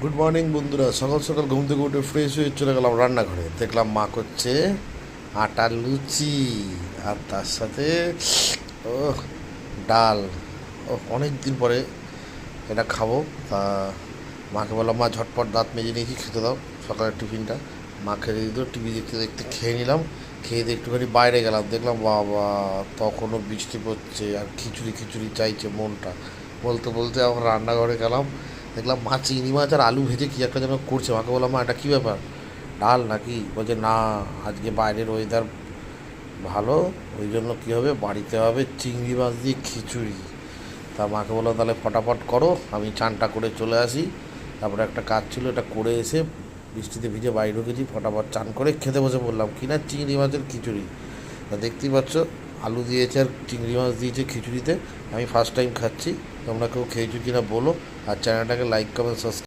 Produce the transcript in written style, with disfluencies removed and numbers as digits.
Good morning বন্ধুরা। সকাল সকাল ঘুম থেকে উঠে ফ্রেশ হয়ে চলে গেলাম রান্নাঘরে। দেখলাম মা করছে আটার লুচি, আর তার সাথে ও ডাল। ও অনেক দিন পরে এটা খাবো। তা মাকে বললাম, মা ঝটপট দাঁত মেজে নিয়েছি, খেতে দাও সকালের টিফিনটা। মা খেতে দিত, টিভি দেখতে দেখতে খেয়ে নিলাম। খেয়ে দিয়ে একটুখানি বাইরে গেলাম, দেখলাম বাবা তখনও বৃষ্টি পড়ছে আর খিচুড়ি খিচুড়ি চাইছে মনটা। বলতে বলতে আমার রান্নাঘরে গেলাম, দেখলাম মা চিংড়ি মাছ আর আলু ভেজে কী একটা যেন করছে। মাকে বললাম, মা এটা কী ব্যাপার, ডাল নাকি? বলছে না, আজকে বাইরের ওয়েদার ভালো, ওই জন্য কী হবে, বাড়িতে হবে চিংড়ি মাছ দিয়ে খিচুড়ি। তা মাকে বললাম, তাহলে ফটাফট করো, আমি চানটা করে চলে আসি। তারপরে একটা কাজ ছিল, এটা করে এসে বৃষ্টিতে ভিজে বাড়ি ঢুকেছি, ফটাফট চান করে খেতে বসে বললাম। কিনা চিংড়ি মাছের খিচুড়ি। তা দেখতেই পাচ্ছ, আলু দিয়েছে আর চিংড়ি মাছ দিয়েছে খিচুড়িতে। আমি ফার্স্ট টাইম খাচ্ছি, তোমরা কেউ খেয়েছো কিনা বলো। আর চ্যানেলটাকে লাইক কমেন্ট সাবস্ক্রাইব